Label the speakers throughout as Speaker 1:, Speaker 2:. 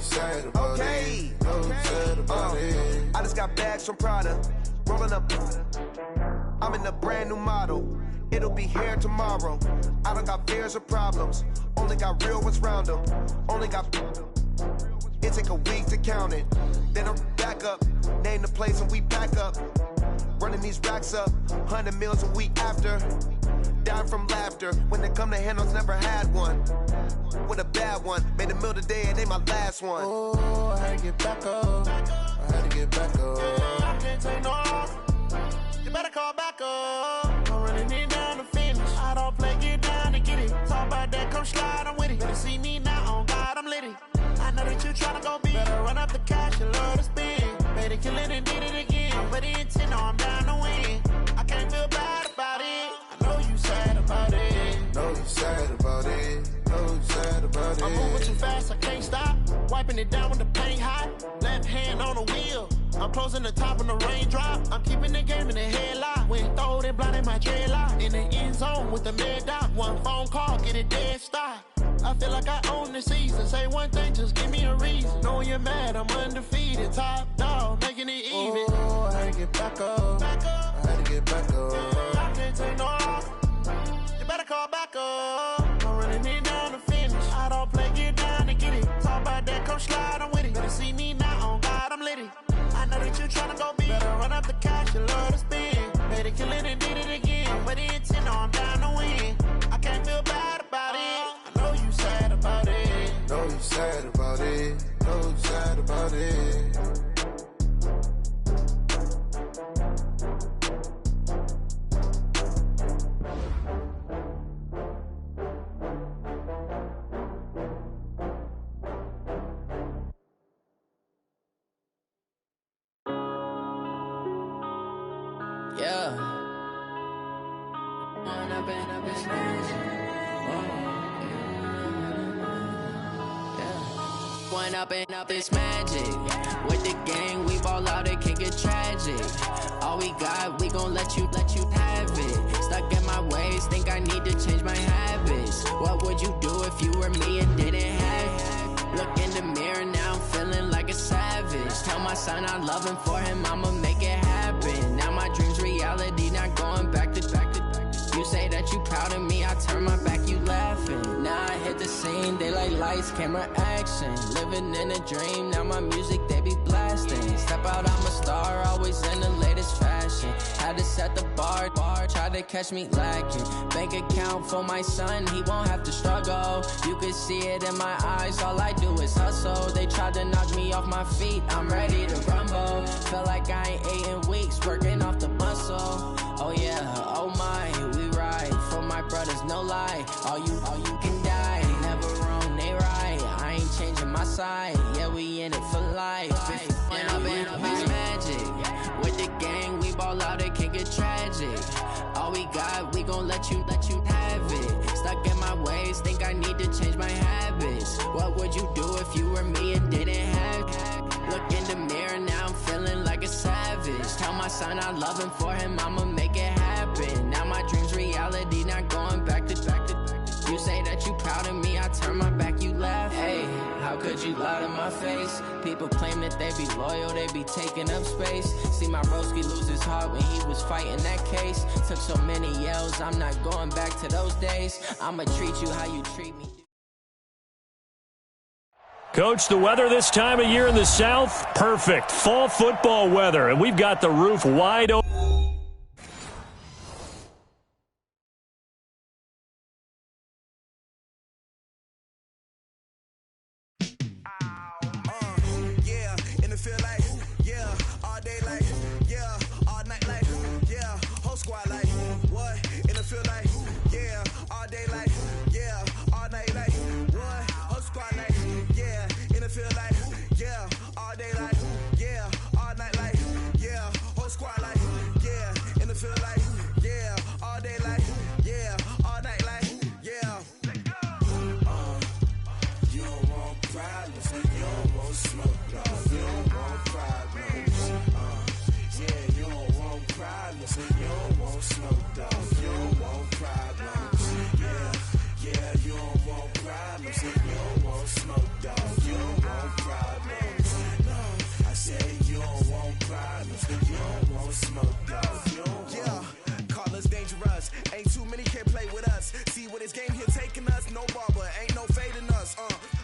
Speaker 1: sad about it. No, you sad about it.
Speaker 2: I just got bags from Prada, rolling up. I'm in a brand new model. It'll be here tomorrow. I don't got fears or problems. Only got real ones round them. Only got. It take a week to count it. Then I'm back up. Name the place and we back up. Running these racks up. 100 meals a week after. Dying from laughter. When they come to handles, never had one. With a bad one. Made a meal today and they my last one.
Speaker 1: Oh, I had to get back up. I had to get back up.
Speaker 3: I can't take no off. You better call back up. I'm running it down to finish. I don't play, get down to get it. Talk about that, come slide, I'm with it. Better see me now, on God, I'm litty. I know that you tryna go big. Better run up the cash, you love to spend. Better kill it and did it again. I put it in 10, no, I'm down to win. I can't feel bad about it. I know you sad about it.
Speaker 1: No, you sad about it. No, you sad about it.
Speaker 3: I'm moving too fast, I can't stop. Wiping it down with the paint hot. Left hand on the wheel. I'm closing the top when the raindrop. I'm keeping the game in the headlock. When throwed and blinded my dreadlock. In the end zone with the mid dot. One phone call, get it dead stop. I feel like I own the season. Say one thing, just give me a reason. Knowing you're mad, I'm undefeated. Top dog, making it even.
Speaker 1: Oh, I had to get back up. I had to get back up.
Speaker 3: I can't take no off. You better call back up. I'm running it down to finish. I don't play, get down to get it. Talk about that, come slide, I'm with it. Better see me now, on God, I'm litty. I know that you tryna go big. Better run up the cash, you love to spend. Better kill it and did it again. But in 10, no, I'm down to win. I can't feel bad about it. I know you sad about it.
Speaker 1: No, you sad about it. No, you sad about it.
Speaker 4: Yeah. One up and up, it's magic. With the gang, we ball out, it can get tragic. All we got, we gon' let you have it. Stuck in my ways, think I need to change my habits. What would you do if you were me and didn't have it? Look in the mirror, now I'm feeling like a savage. Tell my son I love him, for him I'ma make it happen. Now my dream's reality, not going back to. You say that you proud of me, I turn my back, you laughing. Now I hit the scene, they like lights, camera, action. Living in a dream, now my music, they be blasting. Step out, I'm a star, always in the latest fashion. Had to set the bar, try to catch me lacking. Bank account for my son, he won't have to struggle. You can see it in my eyes, all I do is hustle. They tried to knock me off my feet, I'm ready to rumble. Feel like I ain't ate in weeks, working off the muscle. Oh yeah, oh my, we ride for my brothers, no lie. All you can die, never wrong, they right. I ain't changing my side, yeah, we in it for life. When up and up, it's magic. With the gang, we ball out, it can get tragic. All we got, we gon' let you have it. Stuck in my ways, think I need to change my habits. What would you do if you were me and didn't have it? Look in the mirror, now I'm feeling like a savage. Tell my son I love him, for him I'ma make it happen. Now my dream's reality, not going back to. You say that you proud of me, I turn my back, you laugh. Hey, how could you lie to my face? People claim that they be loyal, they be taking up space. See my broski lose his heart when he was fighting that case. Took so many yells, I'm not going back to those days. I'ma treat you how you treat me.
Speaker 5: Coach, the weather this time of year in the South, perfect. Fall football weather, and we've got the roof wide open.
Speaker 1: You don't want problems, you don't want smoke, dog. You don't want problems.
Speaker 6: this game here taking us, no barber, ain't no fading us.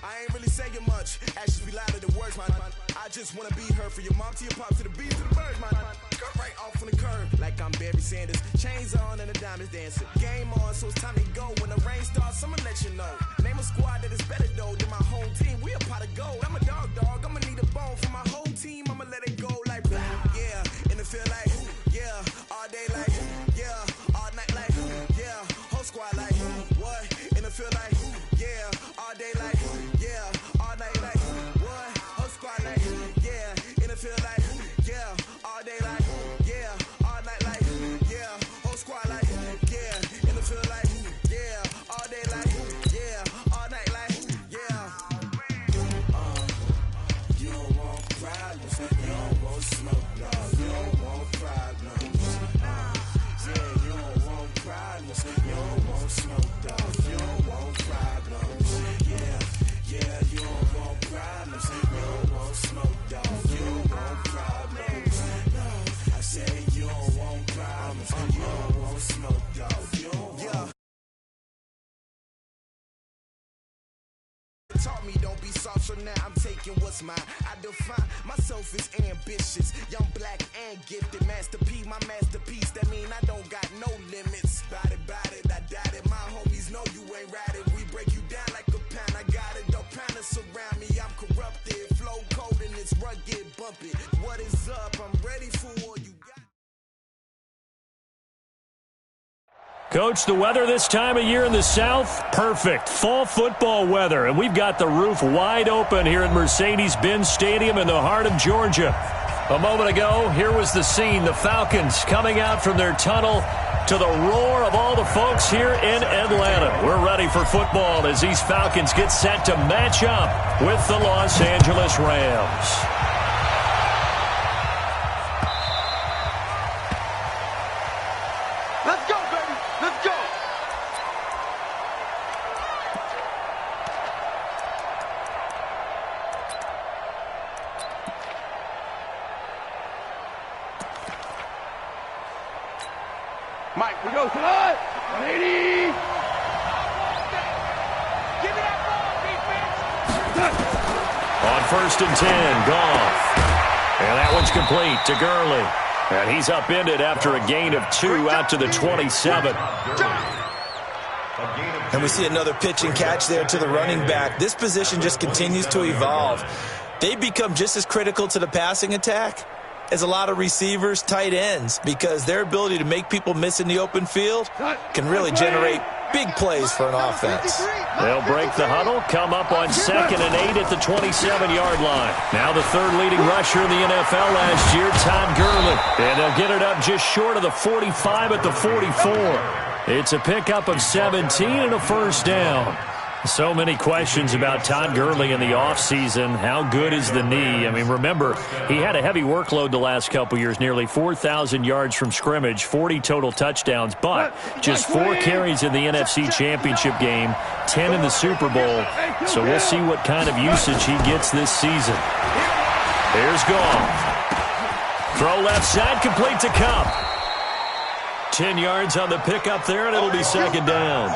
Speaker 6: I ain't really saying much. Actions be louder than words, man. I just wanna be heard from your mom to your pop to the beat to the birds, man. Cut right off on the curve, like I'm Barry Sanders. Chains on and the diamonds dancing. Game on, so it's time to go. When the rain starts, I'ma let you know. Name a squad that is better though than my home team. We a pot of gold. I'm a dog. I'ma need a bone for my whole team. I'ma let it go like blah. Yeah, in the field like yeah, all day like yeah, all night like yeah, whole squad like what? In the field like yeah, all day like yeah, all night like what? Whole squad like yeah, in the field like yeah, all day like yeah, all night like yeah, whole squad like yeah, in the field like yeah, all day like yeah, all night like yeah. You don't want problems, you don't want smoke, dog. You don't want problems. Yeah, you don't want problems, you don't want smoke, dog. You don't want problems. Yeah, you don't want problems, you don't want smoke, dog. You don't want problems. No, I said you don't want problems, you don't want smoke, dog. You don't want. Taught me don't be soft, so now I'm taking what's mine. I define myself as ambitious, young, black, and gifted. Master P, my masterpiece. That mean I don't got no limits. Bout it, I doubt it. My homies know you ain't ratted. We break you down like a pound. I got it, don't pound to surround me. I'm corrupted, flow cold and it's rugged, bumpy. What is up? I'm ready for all you got.
Speaker 5: Coach, the weather this time of year in the South, perfect. Fall football weather, and we've got the roof wide open here at Mercedes-Benz Stadium in the heart of Georgia. A moment ago, here was the scene. The Falcons coming out from their tunnel to the roar of all the folks here in Atlanta. We're ready for football as these Falcons get set to match up with the Los Angeles Rams.
Speaker 3: Let's go, baby. Let's go. Mike, we go tonight. 180. Give me that ball, defense.
Speaker 5: On 1st and 10, Goff. And that one's complete to Gurley. And he's upended after a gain of 2 out to the 27.
Speaker 7: And we see another pitch and catch there to the running back. This position just continues to evolve. They become just as critical to the passing attack as a lot of receivers, tight ends, because their ability to make people miss in the open field can really generate big plays for an offense.
Speaker 5: They'll break the huddle, come up on 2nd and 8 at the 27-yard line. Now the third leading rusher in the NFL last year, Todd Gurley. And they'll get it up just short of the 45 at the 44. It's a pickup of 17 and a first down. So many questions about Todd Gurley in the offseason. How good is the knee? I mean, remember, he had a heavy workload the last couple years, nearly 4,000 yards from scrimmage, 40 total touchdowns, but just 4 carries in the NFC Championship game, 10 in the Super Bowl. So we'll see what kind of usage he gets this season. Here's Goff. Throw left side, complete to Cup. 10 yards on the pickup there, and it'll be 2nd down.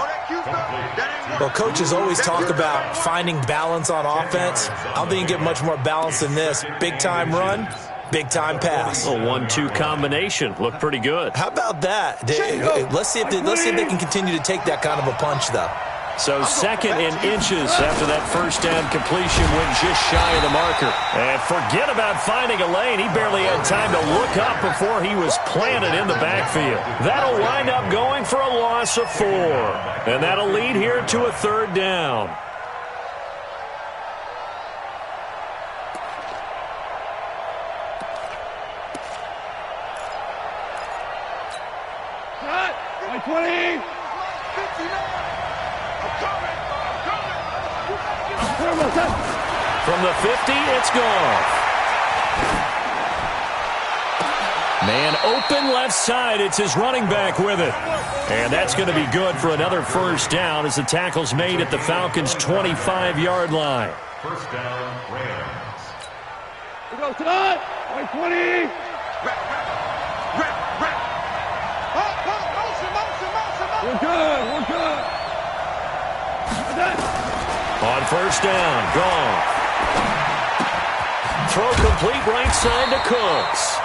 Speaker 7: Well, coaches always talk about finding balance on offense. I don't think you get much more balance than this. Big-time run, big-time pass.
Speaker 5: A 1-2 combination. Looked pretty good.
Speaker 7: How about that? Let's see if they can continue to take that kind of a punch, though.
Speaker 5: So 2nd and inches after that first down completion went just shy of the marker. And forget about finding a lane. He barely had time to look up before he was planted in the backfield. That'll wind up going for a loss of 4. And that'll lead here to a 3rd down.
Speaker 3: Cut! 20! 59!
Speaker 5: From the 50, it's Goff. Man open left side. It's his running back with it. And that's going to be good for another first down as the tackle's made at the Falcons' 25-yard line.
Speaker 8: First down, Rams.
Speaker 3: We go tonight. 20. We're good. We're good.
Speaker 5: On first down, gone. Throw complete right side to Cooks.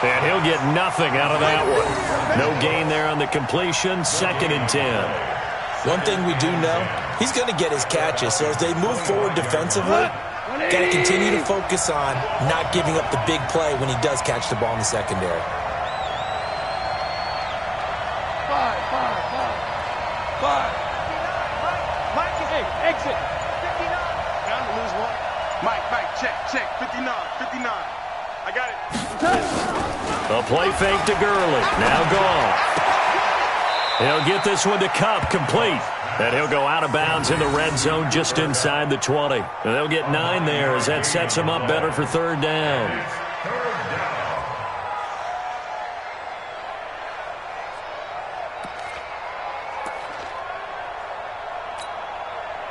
Speaker 5: And he'll get nothing out of that one. No gain there on the completion, 2nd and 10.
Speaker 7: One thing we do know, he's going to get his catches. So as they move forward defensively, got to continue to focus on not giving up the big play when he does catch the ball in the secondary.
Speaker 9: Five. Mike, hey, exit. 59. Down to lose one. Mike, check. 59. I got it.
Speaker 5: A play fake to Gurley. Now gone. He'll get this one to Cup, complete. And he'll go out of bounds in the red zone just inside the 20. And they'll get 9 there as that sets him up better for 3rd down.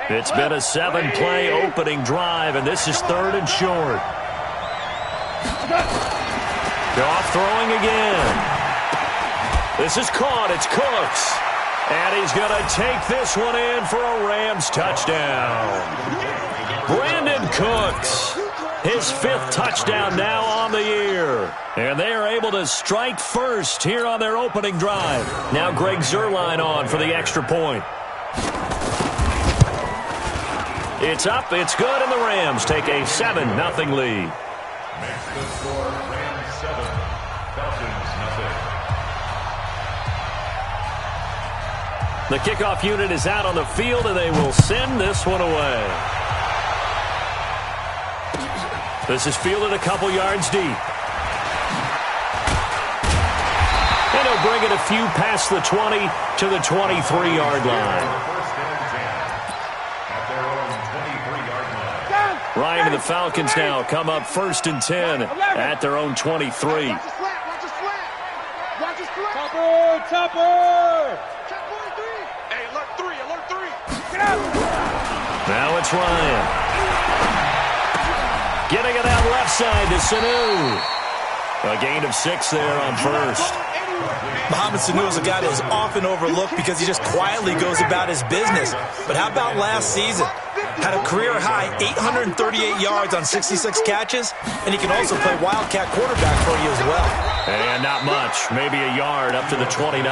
Speaker 5: It's been a 7-play opening drive, and this is 3rd and short. Goff throwing again. This is caught. It's Cooks. And he's going to take this one in for a Rams touchdown. Brandon Cooks, his 5th touchdown now on the year. And they are able to strike first here on their opening drive. Now Greg Zuerlein on for the extra point. It's up, it's good, and the Rams take a 7-0 lead.
Speaker 8: Makes the score Rams 7, Falcons 0.
Speaker 5: The kickoff unit is out on the field, and they will send this one away. This is fielded a couple yards deep. And he'll bring it a few past the 20 to the 23-yard line. Ryan and the Falcons now come up 1st and 10 at their own 23.
Speaker 9: Topper! Hey, alert 3. Get out!
Speaker 5: Now it's Ryan. Getting it out left side to Sanu. A gain of 6 there on first.
Speaker 7: Mohamed Sanu is a guy that is often overlooked because he just quietly goes about his business. But how about last season? Had a career-high 838 yards on 66 catches, and he can also play Wildcat quarterback for you as well.
Speaker 5: And not much, maybe a yard up to the 29.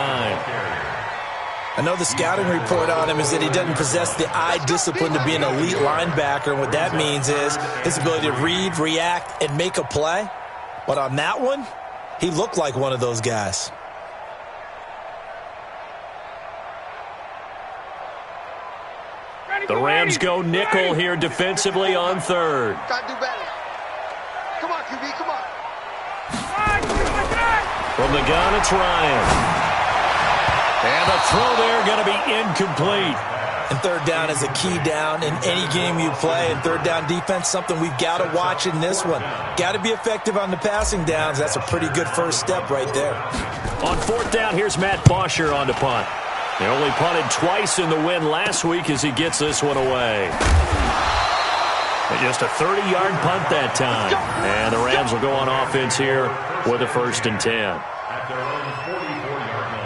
Speaker 7: I know the scouting report on him is that he doesn't possess the eye discipline to be an elite linebacker, and what that means is his ability to read, react, and make a play. But on that one, he looked like one of those guys.
Speaker 5: The Rams go nickel here defensively on 3rd.
Speaker 9: Gotta do better. Come on, QB, come on.
Speaker 5: From the gun, it's Ryan. And the throw there going to be incomplete.
Speaker 7: And 3rd down is a key down in any game you play. And 3rd down defense, something we've got to watch in this one. Got to be effective on the passing downs. That's a pretty good first step right there.
Speaker 5: On 4th down, here's Matt Bosher on the punt. He only punted twice in the win last week as he gets this one away. But just a 30-yard punt that time. And the Rams will go on offense here with a 1st and 10.
Speaker 8: At their own 44-yard line.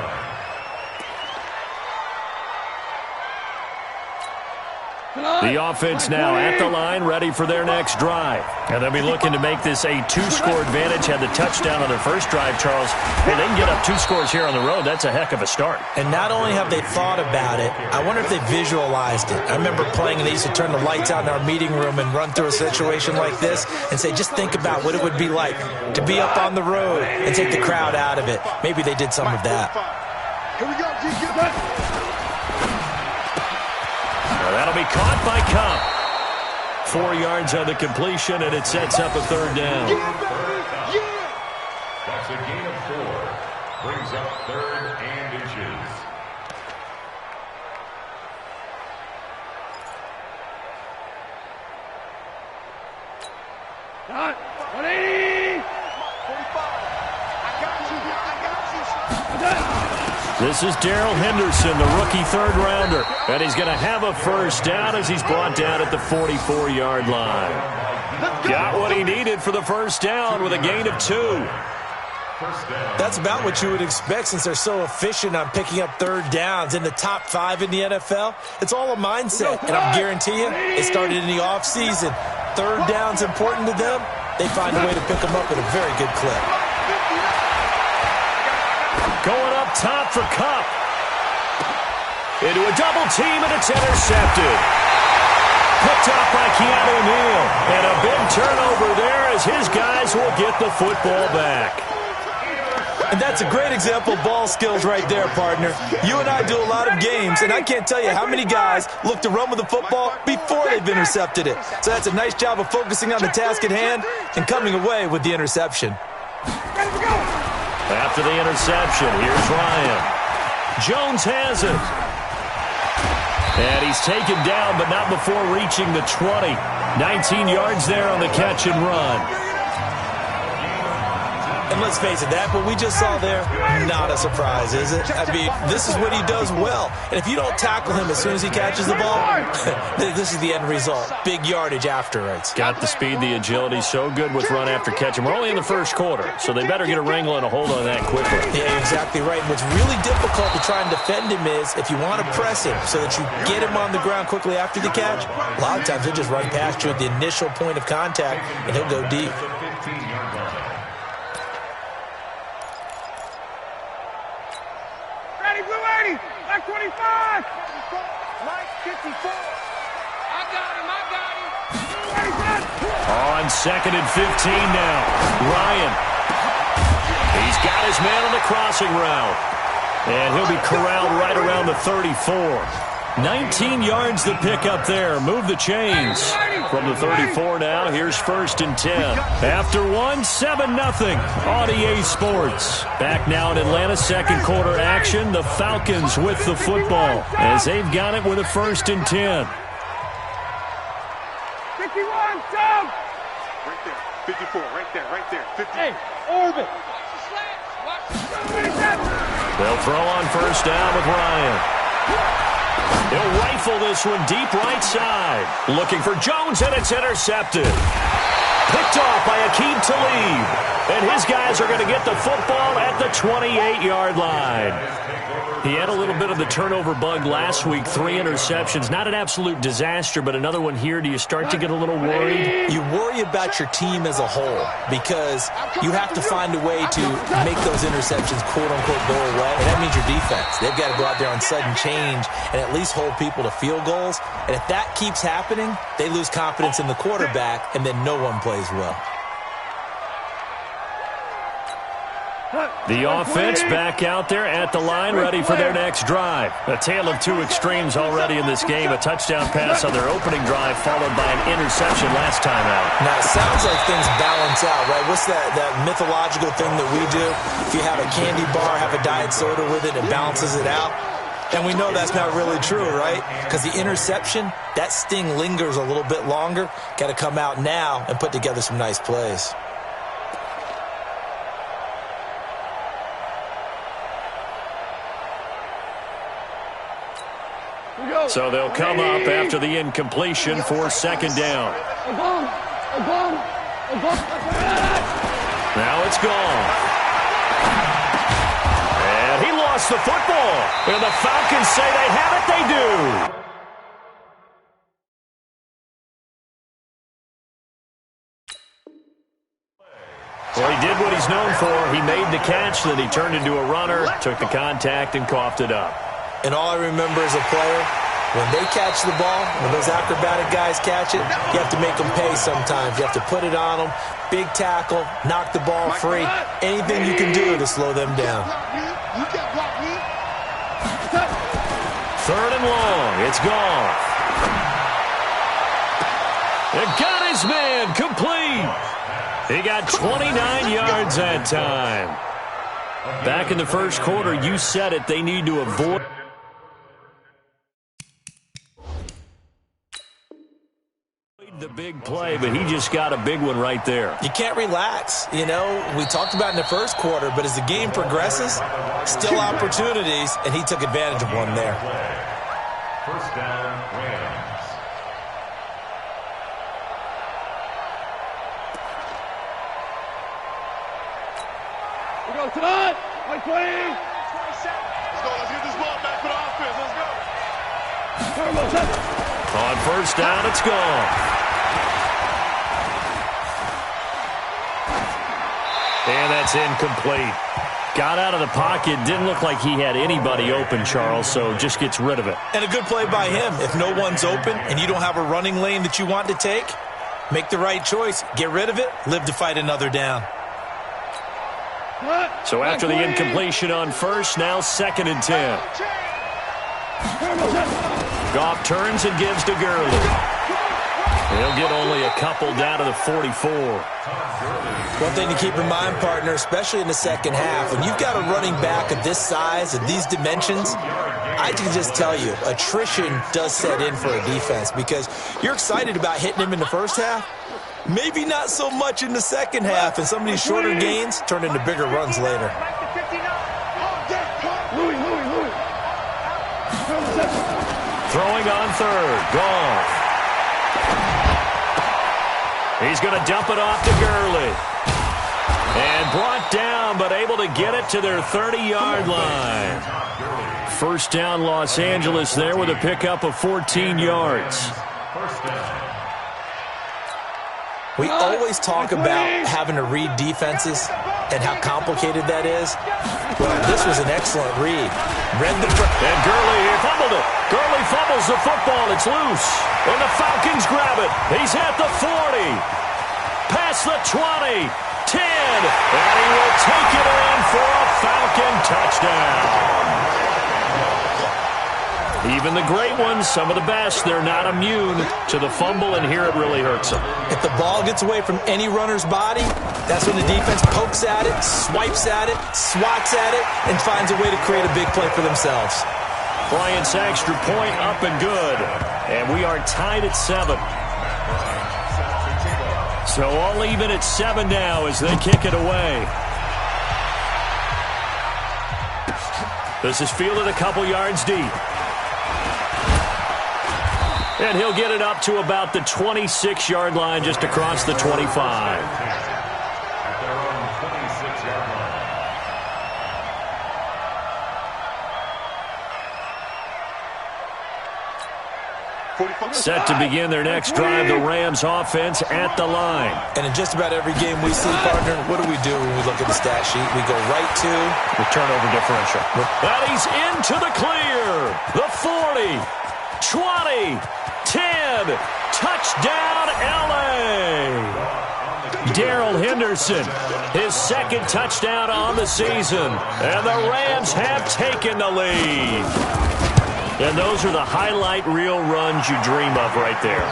Speaker 5: The offense now at the line, ready for their next drive. And they'll be looking to make this a 2-score advantage. Had the touchdown on their first drive, Charles. Hey, they can get up 2 scores here on the road. That's a heck of a start.
Speaker 7: And not only have they thought about it, I wonder if they visualized it. I remember playing, and they used to turn the lights out in our meeting room and run through a situation like this and say, just think about what it would be like to be up on the road and take the crowd out of it. Maybe they did some of that.
Speaker 9: Here we go, G, get back.
Speaker 5: That'll be caught by Cup. 4 yards on the completion, and it sets up a 3rd down.
Speaker 8: That's a gain of 4. Brings up 3rd and inches.
Speaker 9: Done. 180. 45. I got you.
Speaker 5: This is Darrell Henderson, the rookie 3rd rounder. And he's going to have a first down as he's brought down at the 44-yard line. Got what he needed for the first down with a gain of 2.
Speaker 7: That's about what you would expect since they're so efficient on picking up third downs in the top 5 in the NFL. It's all a mindset, and I guarantee you, it started in the offseason. Third down's important to them. They find a way to pick them up at a very good clip.
Speaker 5: Going up top for Kupp. Into a double team, and it's intercepted. Picked off by Keanu Neal. And a big turnover there as his guys will get the football back.
Speaker 7: And that's a great example of ball skills right there, partner. You and I do a lot of games, and I can't tell you how many guys look to run with the football before they've intercepted it. So that's a nice job of focusing on the task at hand and coming away with the interception.
Speaker 5: After the interception, here's Ryan. Jones has it. And he's taken down, but not before reaching the 20. 19 yards there on the catch and run.
Speaker 7: And let's face it, that what we just saw there, not a surprise, is it? I mean, this is what he does well. And if you don't tackle him as soon as he catches the ball, this is the end result. Big yardage afterwards.
Speaker 5: Got the speed, the agility, so good with run after catch. And we're only in the first quarter, so they better get a wrangle and a hold on that quickly.
Speaker 7: Yeah, exactly right. And what's really difficult to try and defend him is if you want to press him so that you get him on the ground quickly after the catch, a lot of times he'll just run past you at the initial point of contact, and he'll go deep.
Speaker 9: Like 25. Mike 54. I got him.
Speaker 5: On second and 15 now. Ryan. He's got his man on the crossing route. And he'll be corralled right around the 34. 19 yards to pick up there. Move the chains. From the 34 now, here's first and 10. After one, 7-0 on EA Sports. Back now in Atlanta, second quarter action. The Falcons with the football as they've got it with a first and 10.
Speaker 9: 51, jump! Right there, 54, right there, 50. Hey, orbit.
Speaker 5: They'll throw on first down with Ryan. He'll rifle this one deep right side. Looking for Jones, and it's intercepted. Picked off by Aqib Talib. And his guys are going to get the football at the 28-yard line. He had a little bit of the turnover bug last week. 3 interceptions. Not an absolute disaster, but another one here. Do you start to get a little worried?
Speaker 7: You worry about your team as a whole because you have to find a way to make those interceptions, quote-unquote, go away. And that means your defense. They've got to go out there on sudden change and at least hold people to field goals. And if that keeps happening, they lose confidence in the quarterback, and then no one plays well.
Speaker 5: The offense back out there at the line, ready for their next drive. A tale of two extremes already in this game. A touchdown pass on their opening drive, followed by an interception last time out.
Speaker 7: Now, it sounds like things balance out, right? What's that mythological thing that we do? If you have a candy bar, have a diet soda with it, it balances it out. And we know that's not really true, right? Because the interception, that sting lingers a little bit longer. Got to come out now and put together some nice plays.
Speaker 5: So they'll come up after the incompletion for second down. Now it's gone. And he lost the football. And the Falcons say they have it. They do. Well, he did what he's known for. He made the catch, then he turned into a runner, took the contact, and coughed it up.
Speaker 7: And all I remember as a player, when they catch the ball, when those acrobatic guys catch it, you have to make them pay sometimes. You have to put it on them, big tackle, knock the ball free. Anything you can do to slow them down.
Speaker 5: Third and long. It's gone. They got his man complete. He got 29 yards that time. Back in the first quarter, you said it, they need to avoid the big play, but he just got a big one right there.
Speaker 7: You can't relax. You know, we talked about in the first quarter, but as the game progresses, still opportunities, and he took advantage of one there.
Speaker 8: First down, Rams.
Speaker 9: Let's go. Let's go. Let's get this ball back for the offense. Let's go.
Speaker 5: On first down, it's gone. And that's incomplete. Got out of the pocket. Didn't look like he had anybody open, Charles, so just gets rid of it.
Speaker 7: And a good play by him. If no one's open and you don't have a running lane that you want to take, make the right choice. Get rid of it. Live to fight another down.
Speaker 5: So after the incompletion on first, now 2nd and 10. Goff turns and gives to Gurley. He'll get only a couple down to the 44.
Speaker 7: One thing to keep in mind, partner, especially in the second half, when you've got a running back of this size and these dimensions, I can just tell you, attrition does set in for a defense because you're excited about hitting him in the first half. Maybe not so much in the second half, and some of these shorter gains turn into bigger runs later.
Speaker 5: Throwing on third. Goff. He's going to dump it off to Gurley. And brought down, but able to get it to their 30-yard line. First down, Los Angeles there with a pickup of 14 yards.
Speaker 7: We always talk about having to read defenses and how complicated that is. Well, this was an excellent read.
Speaker 5: And Gurley fumbled it. Gurley fumbles the football. It's loose. And the Falcons grab it. He's at the 40. Past the 20. 10. And he will take it in for a Falcon touchdown. Even the great ones, some of the best, they're not immune to the fumble, and here it really hurts them.
Speaker 7: If the ball gets away from any runner's body, that's when the defense pokes at it, swipes at it, swats at it, and finds a way to create a big play for themselves.
Speaker 5: Bryant's extra point up and good, and we are tied at 7. So all even at 7 now as they kick it away. This is fielded a couple yards deep. And he'll get it up to about the 26-yard line, just across the 25. Set to begin their next drive, the Rams offense at the line.
Speaker 7: And in just about every game we see, partner, what do we do when we look at the stat sheet? We go right to
Speaker 5: the turnover differential. And he's into the clear. The 40, 20, 10, touchdown L.A. Darrell Henderson, his 2nd touchdown on the season. And the Rams have taken the lead. And those are the highlight reel runs you dream of right there.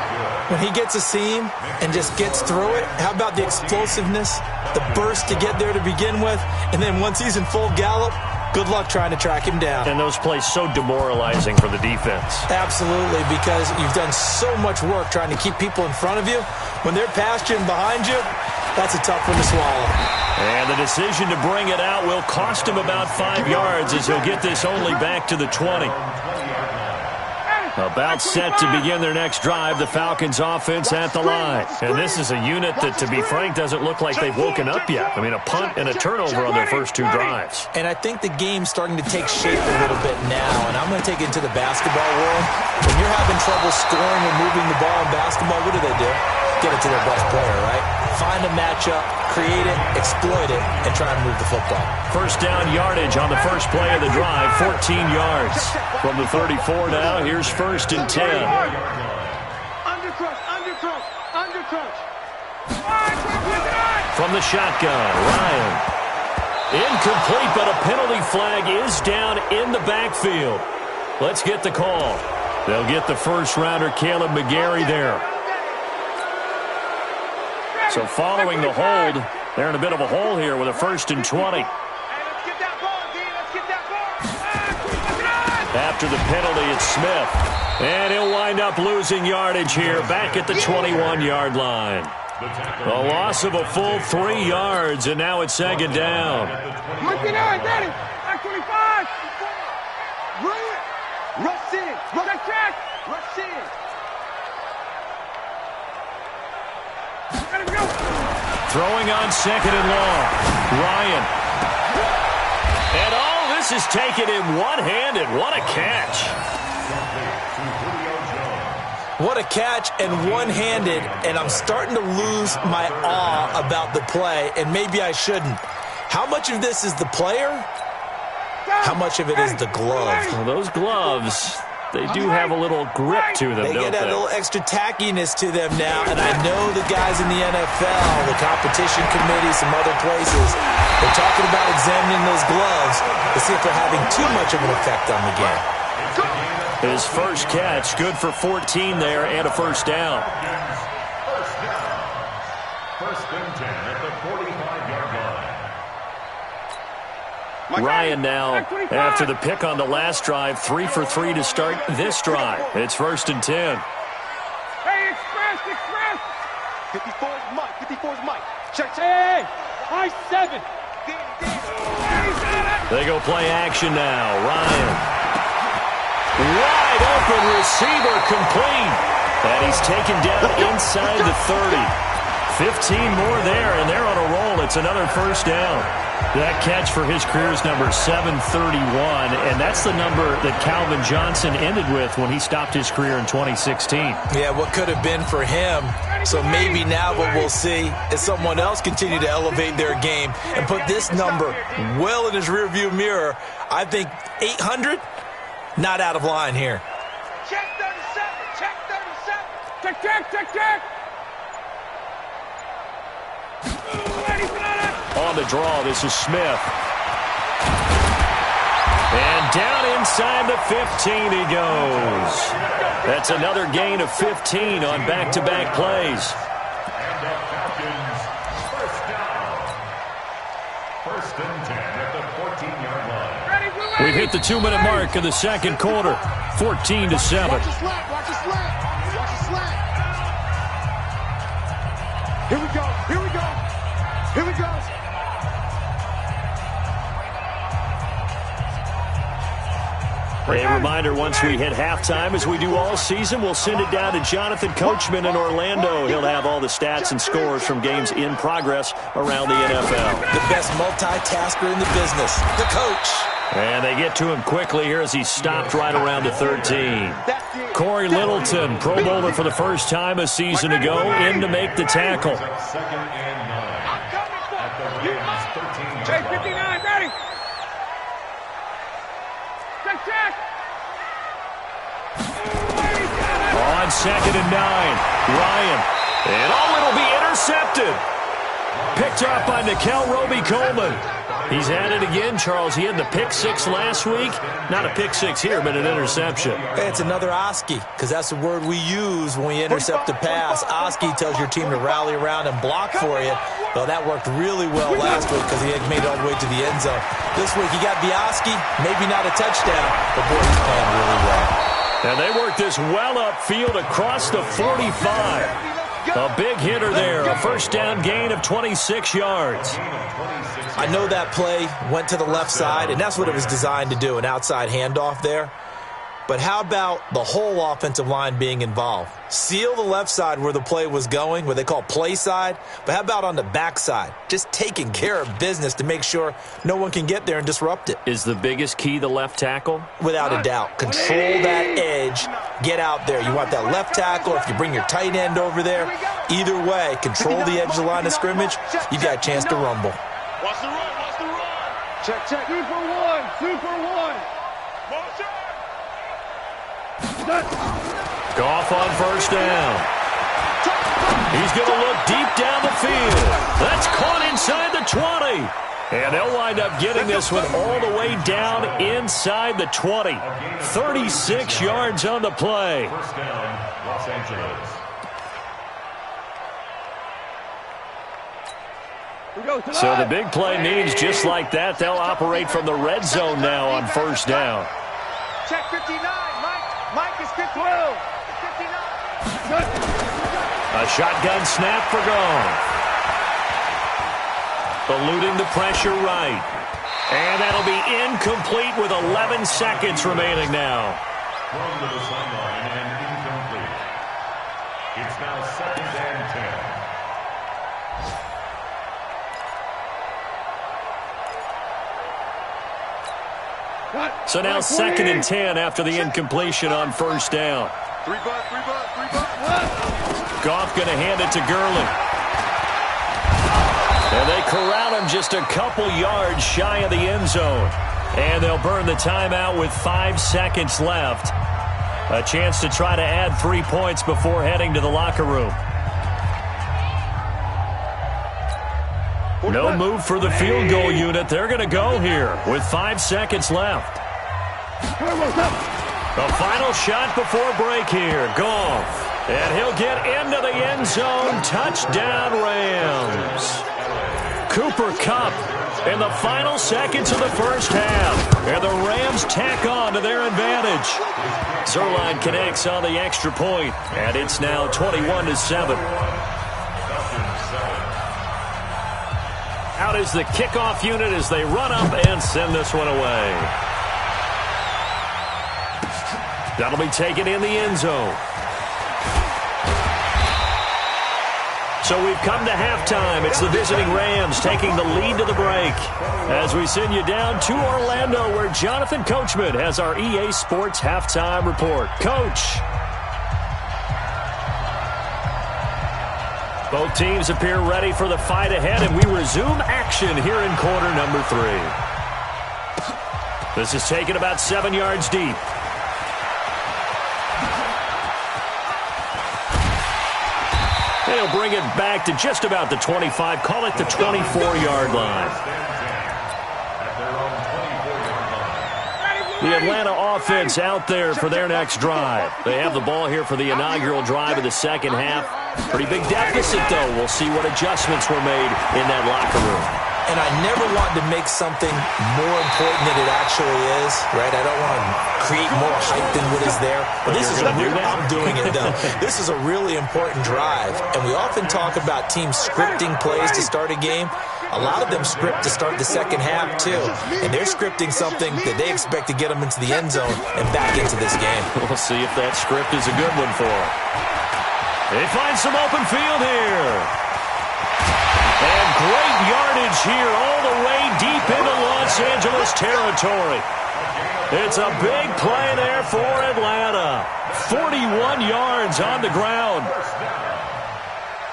Speaker 7: When he gets a seam and just gets through it, how about the explosiveness, the burst to get there to begin with, and then once he's in full gallop, good luck trying to track him down.
Speaker 5: And those plays so demoralizing for the defense.
Speaker 7: Absolutely, because you've done so much work trying to keep people in front of you. When they're past you and behind you, that's a tough one to swallow.
Speaker 5: And the decision to bring it out will cost him about 5 yards as he'll get this only back to the 20. About set to begin their next drive, the Falcons offense at the line. And this is a unit that, to be frank, doesn't look like they've woken up yet. I mean, a punt and a turnover on their first 2 drives.
Speaker 7: And I think the game's starting to take shape a little bit now. And I'm going to take it into the basketball world. When you're having trouble scoring or moving the ball in basketball, what do? Get it to their best player, right? Find a matchup, create it, exploit it, and try and move the football.
Speaker 5: First down yardage on the first play of the drive, 14 yards. From the 34 now, here's 1st and 10.
Speaker 9: Undercrush.
Speaker 5: From the shotgun, Ryan. Incomplete, but a penalty flag is down in the backfield. Let's get the call. They'll get the first-rounder, Caleb McGarry, there. So following the hold, they're in a bit of a hole here with a 1st and 20. After the penalty, it's Smith. And he'll wind up losing yardage here, back at the 21-yard line. A loss of a full 3 yards, and now it's 2nd down.
Speaker 9: Rush in.
Speaker 5: Throwing on 2nd and long. Ryan And all this is taken in one-handed. What a catch.
Speaker 7: What a catch and one-handed, and I'm starting to lose my awe about the play, and maybe I shouldn't. How much of this is the player? How much of it is the glove?
Speaker 5: Well, those gloves, they do have a little grip to them,
Speaker 7: They
Speaker 5: don't
Speaker 7: get that
Speaker 5: they?
Speaker 7: little extra tackiness to them now, and I know the guys in the NFL, the competition committee, some other places, they're talking about examining those gloves to see if they're having too much of an effect on the game.
Speaker 5: His first catch, good for 14 there and a first down.
Speaker 8: First and 10 at the 45-yard line.
Speaker 5: Ryan now, after the pick on the last drive, 3 for 3 to start this drive. It's first and 10.
Speaker 9: Hey, express! 54's Mike. 54's Mike. Check. Hey! High 7.
Speaker 5: They go play action now. Ryan. Wide open receiver complete. And he's taken down inside the 30. 15 more there, and they're on a roll. It's another first down. That catch for his career is number 731, and that's the number that Calvin Johnson ended with when he stopped his career in 2016.
Speaker 7: Yeah, what could have been for him. So maybe now what we'll see is someone else continue to elevate their game and put this number well in his rearview mirror. I think 800, not out of line here.
Speaker 9: Check 37. Check 37. Check.
Speaker 5: On the draw, this is Smith. And down inside the 15 he goes. That's another gain of 15 on back-to-back plays.
Speaker 8: And the Falcons, first down. First and 10 at the 14-yard line.
Speaker 5: We've hit the 2-minute mark of the second quarter. 14-7.
Speaker 9: Watch the slant. Watch the slant. Watch the slant. Here we go.
Speaker 5: A reminder, once we hit halftime, as we do all season, we'll send it down to Jonathan Coachman in Orlando. He'll have all the stats and scores from games in progress around the NFL.
Speaker 7: The best multitasker in the business, the coach.
Speaker 5: And they get to him quickly here as he's stopped right around the 13. Corey Littleton, Pro Bowler for the first time a season ago, in to make the tackle.
Speaker 8: Second and 9 at the Rams' 13-yard
Speaker 9: Check
Speaker 8: line.
Speaker 9: 59. Ready. Check.
Speaker 5: On second and 9, Ryan. And it'll be intercepted. Picked up by Nickel Roby-Coleman. He's at it again, Charles. He had the pick six last week. Not a pick six here, but an interception.
Speaker 7: Hey, it's another Oski, because that's the word we use when we intercept a pass. Oski tells your team to rally around and block for you. Well, that worked really well last week because he had made it all the way to the end zone. This week he got Oski, maybe not a touchdown, but boy, he's playing really well.
Speaker 5: And they work this well upfield across the 45. A big hitter there, a first down gain of 26 yards.
Speaker 7: I know that play went to the left side, and that's what it was designed to do, an outside handoff there. But how about the whole offensive line being involved? Seal the left side where the play was going, what they call play side. But how about on the back side? Just taking care of business to make sure no one can get there and disrupt it.
Speaker 5: Is the biggest key the left tackle?
Speaker 7: Without a doubt. Control that edge. Get out there. You want that left tackle. If you bring your tight end over there, either way, control the edge of the line of scrimmage. You got a chance to rumble.
Speaker 9: Watch the run. Check. Super one. Motion.
Speaker 5: Goff on first down. He's going to look deep down the field. That's caught inside the 20. And they'll wind up getting this one all the way down inside the 20. 36 yards on the play.
Speaker 8: First down, Los Angeles.
Speaker 5: So the big play means just like that, they'll operate from the red zone now on first down.
Speaker 9: Check 59. Mike is 59.
Speaker 5: A shotgun snap for Goff. Eluding the pressure right. And that'll be incomplete with 11 seconds remaining now.
Speaker 8: Thrown to the sideline and incomplete. It's now second and 10.
Speaker 5: So now 2nd and 10 after the incompletion on first down.
Speaker 9: Three butt.
Speaker 5: Goff going to hand it to Gurley. And they corral him just a couple yards shy of the end zone. And they'll burn the timeout with 5 seconds left. A chance to try to add 3 points before heading to the locker room. No move for the field goal unit. They're going to go here with 5 seconds left. The final shot before break here. Goff. And he'll get into the end zone. Touchdown, Rams. Cooper Kupp in the final seconds of the first half. And the Rams tack on to their advantage. Zerline connects on the extra point, and it's now 21-7. Out is the kickoff unit as they run up and send this one away. That'll be taken in the end zone. So we've come to halftime. It's the visiting Rams taking the lead to the break. As we send you down to Orlando, where Jonathan Coachman has our EA Sports halftime report. Coach. Both teams appear ready for the fight ahead, and we resume action here in quarter number 3. This is taken about 7 yards deep. They'll bring it back to just about the 25, call it the 24-yard line. The Atlanta offense out there for their next drive. They have the ball here for the inaugural drive of the second half. Pretty big deficit, though. We'll see what adjustments were made in that locker room.
Speaker 7: And I never want to make something more important than it actually is, right? I don't want to create more hype than what is there. But this is I'm doing it, though. This is a really important drive. And we often talk about teams scripting plays to start a game. A lot of them script to start the second half, too. And they're scripting something that they expect to get them into the end zone and back into this game.
Speaker 5: We'll see if that script is a good one for them. They find some open field here. And great yardage here all the way deep into Los Angeles territory. It's a big play there for Atlanta. 41 yards on the ground.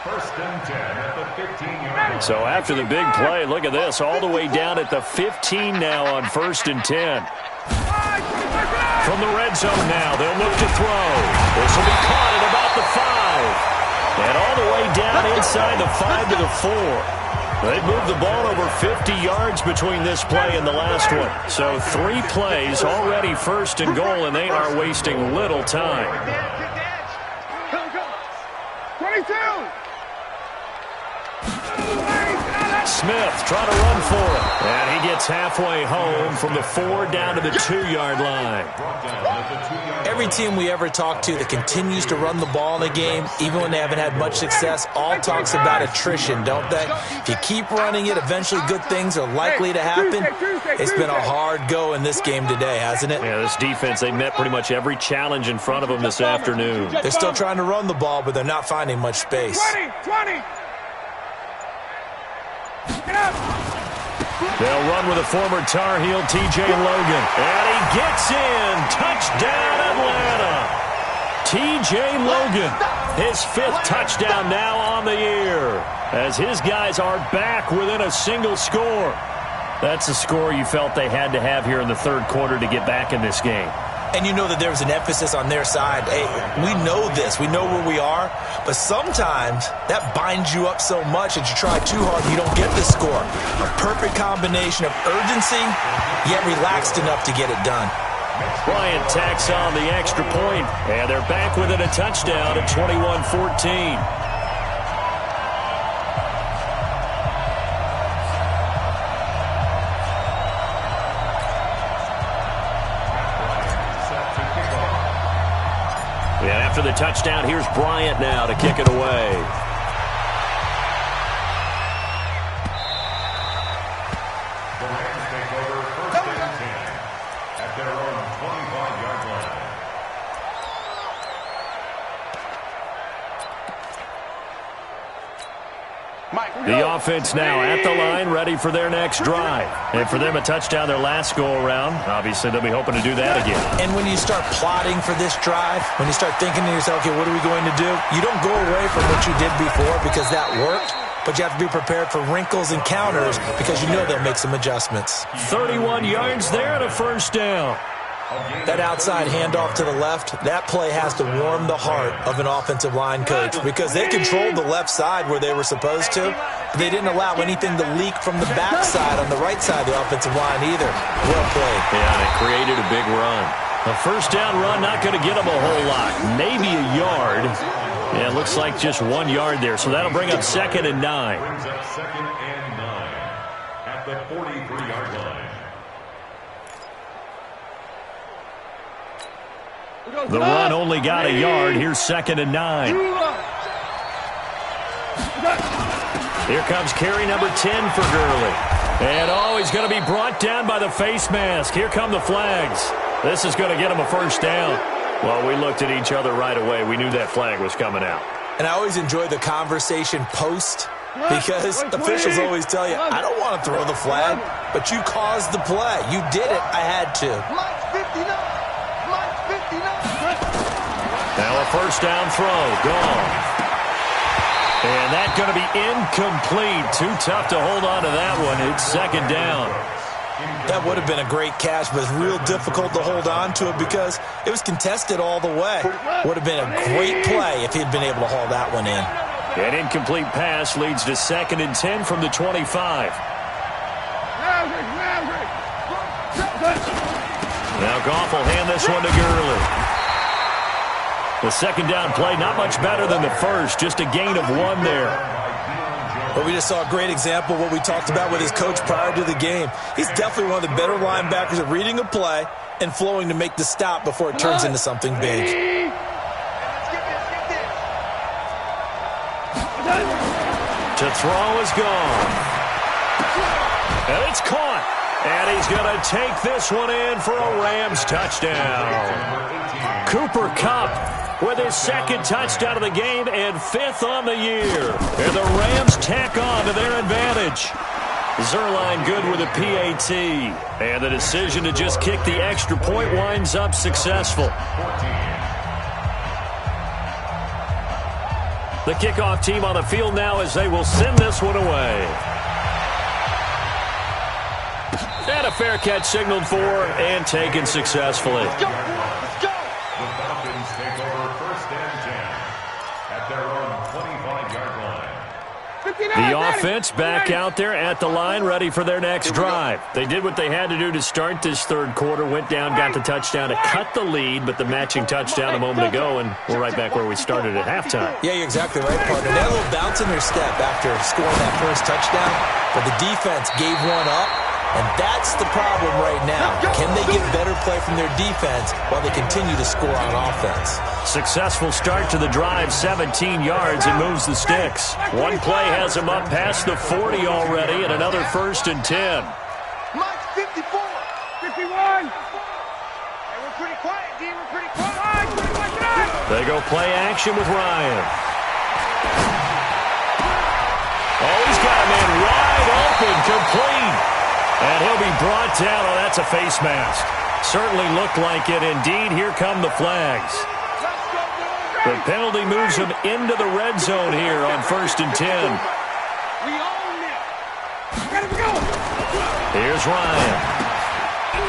Speaker 8: First and 10 at the 15-yard line.
Speaker 5: So after the big play, look at this, all the way down at the 15 now on 1st and 10. From the red zone now, they'll look to throw. This will be caught at about the 5. And all the way down inside the 5 to the 4. They've moved the ball over 50 yards between this play and the last one. So 3 plays already 1st and goal, and they are wasting little time.
Speaker 9: 22!
Speaker 5: Smith trying to run for it. And he gets halfway home from the 4 down to the 2-yard line.
Speaker 7: Every team we ever talk to that continues to run the ball in a game, even when they haven't had much success, all talks about attrition, don't they? If you keep running it, eventually good things are likely to happen. It's been a hard go in this game today, hasn't it?
Speaker 5: Yeah, this defense, they met pretty much every challenge in front of them this afternoon.
Speaker 7: They're still trying to run the ball, but they're not finding much space.
Speaker 9: 20!
Speaker 5: They'll run with a former Tar Heel, T.J. Logan. And he gets in. Touchdown, Atlanta. T.J. Logan, his 5th touchdown now on the year, as his guys are back within a single score. That's a score you felt they had to have here in the 3rd quarter to get back in this game.
Speaker 7: And you know that there's an emphasis on their side. Hey, we know this. We know where we are. But sometimes that binds you up so much that you try too hard and you don't get the score. A perfect combination of urgency, yet relaxed enough to get it done.
Speaker 5: Bryant tacks on the extra point, and they're back within a touchdown at 21-14. And after the touchdown, here's Bryant now to kick it away.
Speaker 8: The Rams take over 1st and 10 at their own 25-yard line.
Speaker 5: The offense now at the line, ready for their next drive. And for them, a touchdown their last go-around. Obviously, they'll be hoping to do that again.
Speaker 7: And when you start plotting for this drive, when you start thinking to yourself, okay, what are we going to do? You don't go away from what you did before because that worked, but you have to be prepared for wrinkles and counters because you know they'll make some adjustments.
Speaker 5: 31 yards there and a first down.
Speaker 7: That outside handoff to the left, that play has to warm the heart of an offensive line coach because they controlled the left side where they were supposed to. But they didn't allow anything to leak from the backside on the right side of the offensive line either. Well played.
Speaker 5: Yeah, it created a big run. A first down run, not going to get them a whole lot. Maybe a yard. Yeah, it looks like just 1 yard there. So that'll bring up 2nd and 9.
Speaker 8: Brings up 2nd and 9 at the 43-yard line.
Speaker 5: The run only got a yard. Here's 2nd and 9. Here comes carry number 10 for Gurley. And, he's going to be brought down by the face mask. Here come the flags. This is going to get him a first down. Well, we looked at each other right away. We knew that flag was coming out.
Speaker 7: And I always enjoy the conversation post because officials always tell you, I don't want to throw the flag, but you caused the play. You did it. I had to.
Speaker 5: Now a first down throw, gone. And that's going to be incomplete. Too tough to hold on to that one. It's 2nd down.
Speaker 7: That would have been a great catch, but it's real difficult to hold on to it because it was contested all the way. Would have been a great play if he'd been able to haul that one in.
Speaker 5: An incomplete pass leads to 2nd and 10 from the 25. Now Goff will hand this one to Gurley. The 2nd down play, not much better than the first, just a gain of 1 there.
Speaker 7: But we just saw a great example of what we talked about with his coach prior to the game. He's definitely one of the better linebackers at reading a play and flowing to make the stop before it turns into something big.
Speaker 5: To throw is gone. And it's caught. And he's going to take this one in for a Rams touchdown. Cooper Kupp with his 2nd touchdown of the game and 5th on the year. And the Rams tack on to their advantage. Zerline good with a PAT. And the decision to just kick the extra point winds up successful. The kickoff team on the field now as they will send this one away. And a fair catch signaled for and taken successfully.
Speaker 8: The Falcons take over 1st and 10 at their own 25-yard line.
Speaker 5: The offense back out there at the line, ready for their next drive. They did what they had to do to start this 3rd quarter, went down, got the touchdown to cut the lead, but the matching touchdown a moment ago, and we're right back where we started at halftime.
Speaker 7: Yeah, you're exactly right, partner. They had a little bounce in their step after scoring that first touchdown, but the defense gave one up. And that's the problem right now. Can they get better play from their defense while they continue to score on offense?
Speaker 5: Successful start to the drive, 17 yards, and moves the sticks. One play has them up past the 40 already, and another 1st and 10.
Speaker 9: Mike's 54. 51. Hey, we're pretty quiet, D. We're pretty quiet.
Speaker 5: They go play action with Ryan. Oh, he's got him in wide open, complete. And he'll be brought down. Oh, that's a face mask. Certainly looked like it. Indeed, here come the flags. The penalty moves him into the red zone here on 1st and 10.
Speaker 9: We own it. Gotta go.
Speaker 5: Here's Ryan.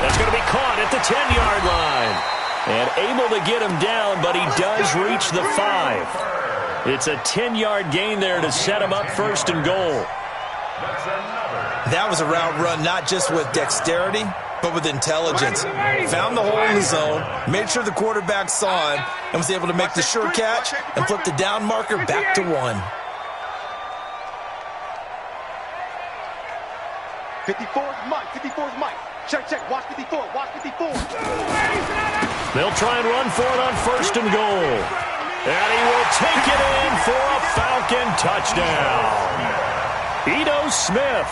Speaker 5: That's going to be caught at the 10-yard line. And able to get him down, but he does reach the 5. It's a 10-yard gain there to set him up 1st and goal.
Speaker 7: That was a route run not just with dexterity, but with intelligence. Found the hole in the zone, made sure the quarterback saw him, and was able to make the sure catch and flip the down marker back to 1.
Speaker 9: 54's Mike. 54's Mike. Check. Watch 54. Watch 54.
Speaker 5: They'll try and run for it on 1st and goal. And he will take it in for a Falcon touchdown. Ito Smith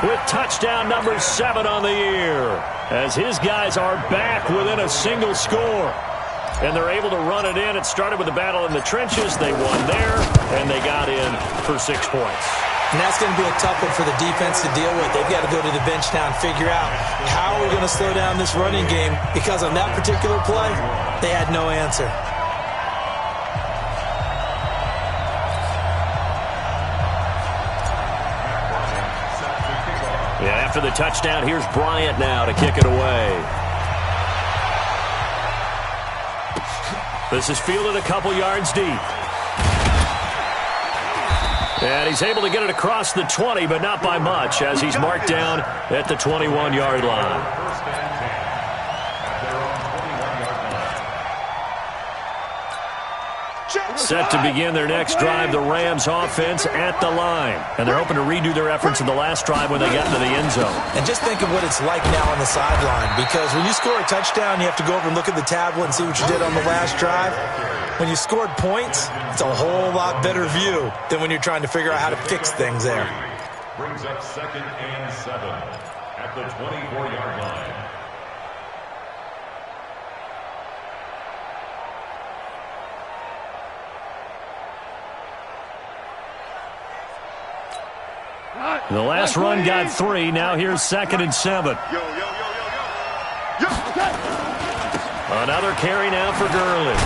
Speaker 5: with touchdown number 7 on the year as his guys are back within a single score. And they're able to run it in. It started with a battle in the trenches. They won there, and they got in for 6 points.
Speaker 7: And that's going to be a tough one for the defense to deal with. They've got to go to the bench now and figure out how are we going to slow down this running game, because on that particular play, they had no answer.
Speaker 5: Yeah, after the touchdown, here's Bryant now to kick it away. This is fielded a couple yards deep. And he's able to get it across the 20, but not by much, as he's marked down at the 21-yard line. Set to begin their next drive, the Rams offense at the line. And they're hoping to redo their efforts in the last drive when they got into the end zone.
Speaker 7: And just think of what it's like now on the sideline, because when you score a touchdown, you have to go over and look at the tablet and see what you did on the last drive. When you scored points, it's a whole lot better view than when you're trying to figure out how to fix things there.
Speaker 8: Brings up 2nd and 7 at the 24-yard line.
Speaker 5: The last run got 3. Now here's 2nd and 7. Another carry now for Gurley.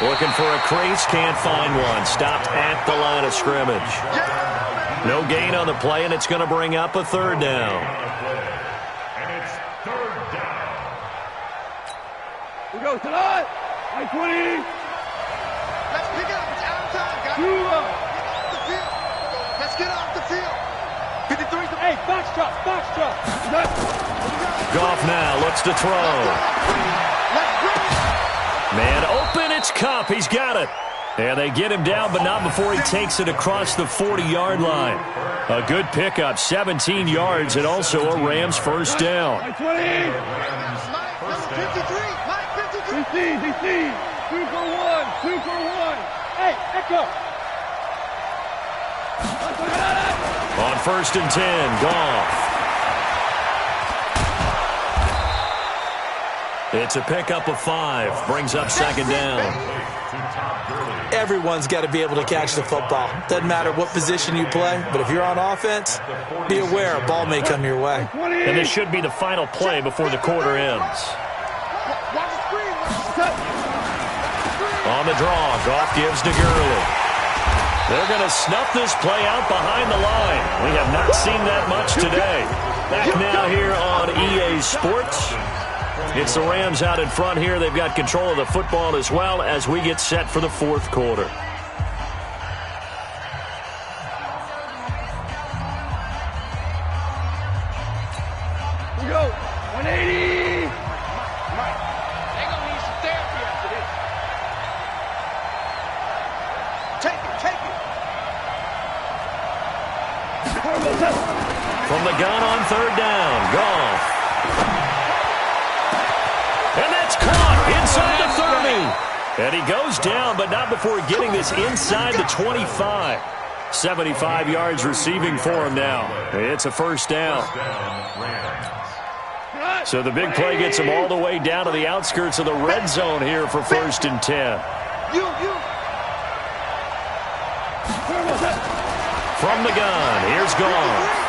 Speaker 5: Looking for a crease, can't find one. Stopped at the line of scrimmage. No gain on the play, and it's going to bring up a 3rd down.
Speaker 8: And it's 3rd down.
Speaker 9: We go tonight. 20.
Speaker 3: Let's pick it up. It's out of time, guys. Get off the field. Let's get off the field. 53.
Speaker 9: Hey, box drop.
Speaker 5: Goff now looks to throw. Man open, it's Kupp. He's got it. And they get him down, but not before he takes it across the 40-yard line. A good pickup, 17 yards, and also a Rams first down.
Speaker 9: 20. Mike,
Speaker 3: number 53. Mike, 53.
Speaker 9: DC. 2 for 1. Hey, Echo.
Speaker 5: On 1st and 10, Goff. It's a pickup of 5. Brings up 2nd down.
Speaker 7: Everyone's got to be able to catch the football. Doesn't matter what position you play, but if you're on offense, be aware a ball may come your way.
Speaker 5: And this should be the final play before the quarter ends. On the draw, Goff gives to Gurley. They're going to snuff this play out behind the line. We have not seen that much today. Back now here on EA Sports. It's the Rams out in front here. They've got control of the football as well as we get set for the 4th quarter.
Speaker 9: We go. 180.
Speaker 3: Mike, they're going to need some therapy after this. Take it.
Speaker 5: From the gun on 3rd down, Goff. And that's caught inside the 30. And he goes down, but not before getting this inside the 25. 75 yards receiving for him now. It's a first down. So the big play gets him all the way down to the outskirts of the red zone here for 1st and 10. From the gun, here's Goff.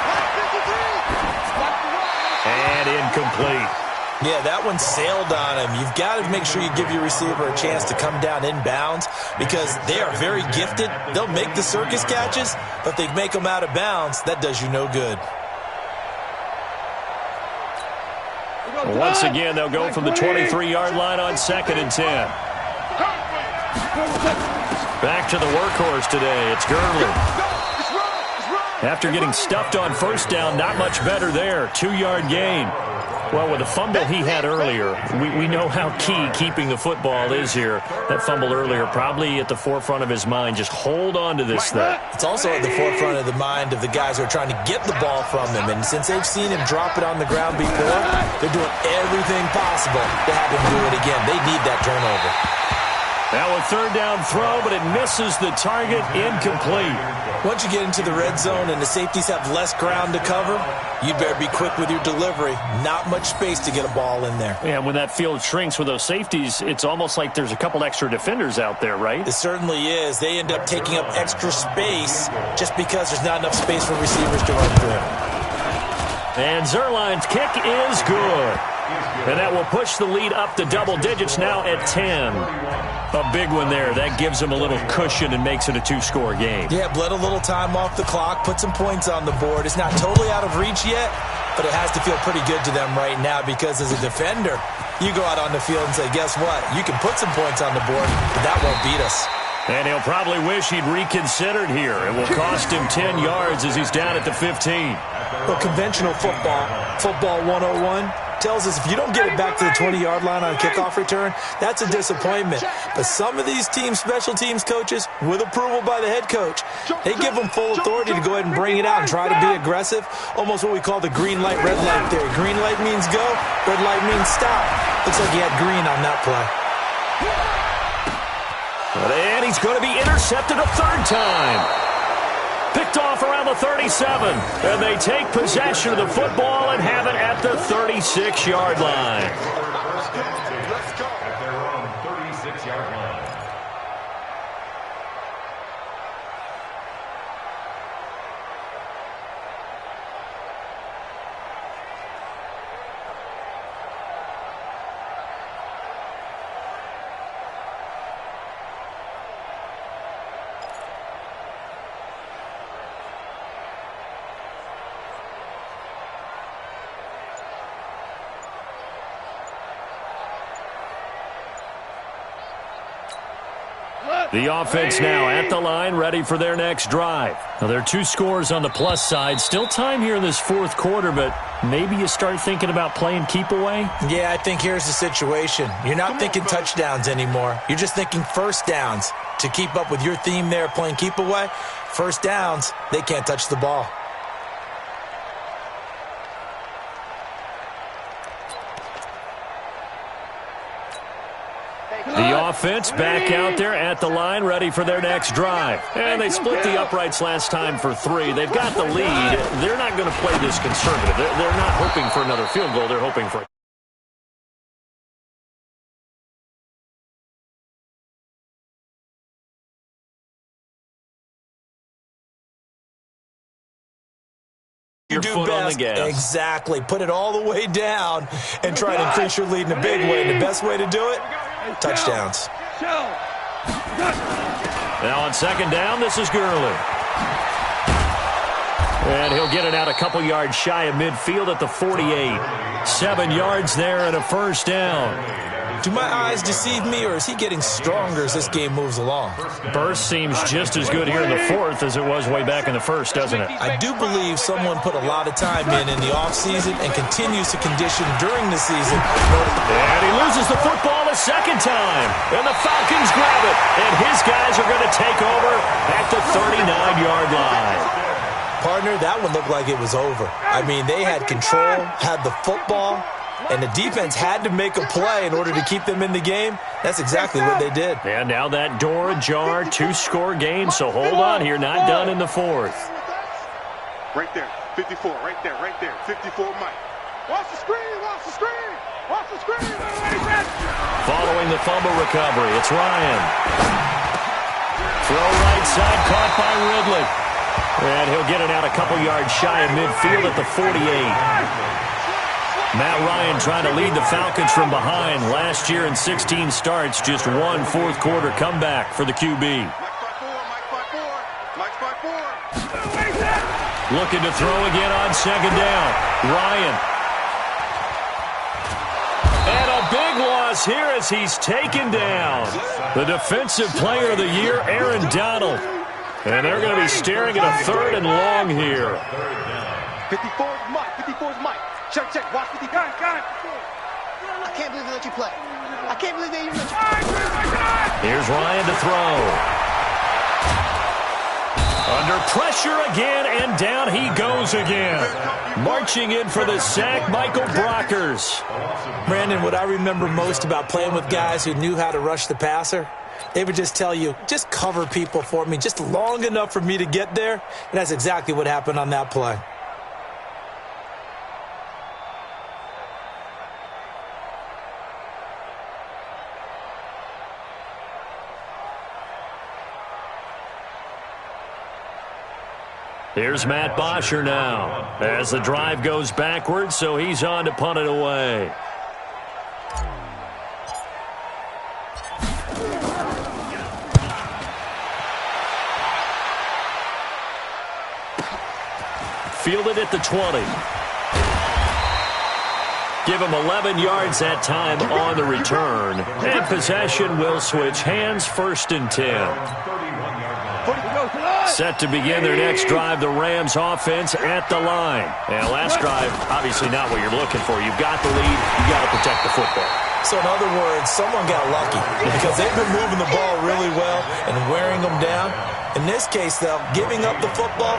Speaker 5: And incomplete.
Speaker 7: Yeah, that one sailed on him. You've got to make sure you give your receiver a chance to come down inbounds, because they are very gifted. They'll make the circus catches, but if they make them out of bounds, that does you no good.
Speaker 5: Once again, they'll go from the 23-yard line on 2nd and 10. Back to the workhorse today. It's Gurley. After getting stuffed on 1st down, not much better there. 2-yard gain. Well, with the fumble he had earlier, we know how key keeping the football is here. That fumble earlier probably at the forefront of his mind. Just hold on to this thing.
Speaker 7: It's also at the forefront of the mind of the guys who are trying to get the ball from him. And since they've seen him drop it on the ground before, they're doing everything possible to have him do it again. They need that turnover.
Speaker 5: Now a third down throw, but it misses the target, incomplete.
Speaker 7: Once you get into the red zone and the safeties have less ground to cover, you better be quick with your delivery. Not much space to get a ball in there.
Speaker 5: Yeah, when that field shrinks with those safeties, it's almost like there's a couple extra defenders out there, right?
Speaker 7: It certainly is. They end up taking up extra space just because there's not enough space for receivers to run through.
Speaker 5: And Zuerlein's kick is good. And that will push the lead up to double digits now at 10. A big one there. That gives them a little cushion and makes it a two-score game.
Speaker 7: Yeah, bled a little time off the clock, put some points on the board. It's not totally out of reach yet, but it has to feel pretty good to them right now because as a defender, you go out on the field and say, guess what? You can put some points on the board, but that won't beat us.
Speaker 5: And he'll probably wish he'd reconsidered here. It will cost him 10 yards as he's down at the 15.
Speaker 7: Well, conventional football 101, tells us if you don't get it back to the 20-yard line on a kickoff return, that's a disappointment. But some of these teams, special teams coaches, with approval by the head coach, they give them full authority to go ahead and bring it out and try to be aggressive, almost what we call the green light, red light theory. Green light means go, red light means stop. Looks like he had green on that play.
Speaker 5: And he's going to be intercepted a third time. Picked off around the 37. And they take possession of the football and have it at the 36-yard line.
Speaker 8: Let's go. At their own 36-yard line.
Speaker 5: The offense now at the line, ready for their next drive. Now, there are two scores on the plus side. Still time here in this fourth quarter, but maybe you start thinking about playing keep away?
Speaker 7: Yeah, I think here's the situation. You're not thinking touchdowns anymore. You're just thinking first downs. To keep up with your theme there, playing keep away, first downs, they can't touch the ball.
Speaker 5: The offense back out there at the line, ready for their next drive. And they split the uprights last time for 3. They've got the lead. They're not going to play this conservative. They're not hoping for another field goal. They're hoping for your foot on the gas.
Speaker 7: Exactly. Put it all the way down and try to increase your lead in a big way. And the best way to do it, touchdowns.
Speaker 5: Now on second down, this is Gurley. And he'll get it out a couple yards shy of midfield at the 48. 7 yards there and a first down.
Speaker 7: Do my eyes deceive me, or is he getting stronger as this game moves along?
Speaker 5: Burst seems just as good here in the fourth as it was way back in the first, doesn't it?
Speaker 7: I do believe someone put a lot of time in the offseason and continues to condition during the season.
Speaker 5: And he loses the football a second time. And the Falcons grab it. And his guys are going to take over at the 39-yard line.
Speaker 7: Partner, that one looked like it was over. I mean, they had control, had the football, and the defense had to make a play in order to keep them in the game. That's exactly what they did.
Speaker 5: And now that door ajar, 2-score game, so hold on here, not done in the fourth.
Speaker 9: Right there, 54, right there, 54, Mike. Watch the screen, watch the screen, watch the screen.
Speaker 5: Following the fumble recovery, it's Ryan. Throw right side, caught by Ridley. And he'll get it out a couple yards shy of midfield at the 48. Matt Ryan trying to lead the Falcons from behind. Last year in 16 starts, just one fourth-quarter comeback for the QB. Looking to throw again on second down. Ryan. And a big loss here as he's taken down. The defensive player of the year, Aaron Donald. And they're going to be staring at a third and long here.
Speaker 9: 54 is Mike. 54 is Mike. Check. Watch 50. Got it.
Speaker 10: I can't believe they let you play. I can't believe they even let you play.
Speaker 5: Here's Ryan to throw. Under pressure again, and down he goes again. Marching in for the sack, Michael Brockers.
Speaker 7: Brandon, what I remember most about playing with guys who knew how to rush the passer they would just tell you, just cover people for me, just long enough for me to get there. And that's exactly what happened on that play.
Speaker 5: Here's Matt Bosher now as the drive goes backwards, so he's on to punt it away. Fielded at the 20. Give him 11 yards that time on the return. And possession will switch hands, 1st and 10. Set to begin their next drive, the Rams offense at the line. And last drive, obviously not what you're looking for. You've got the lead. You've got to protect the football.
Speaker 7: So in other words, someone got lucky because they've been moving the ball really well and wearing them down. In this case, though, giving up the football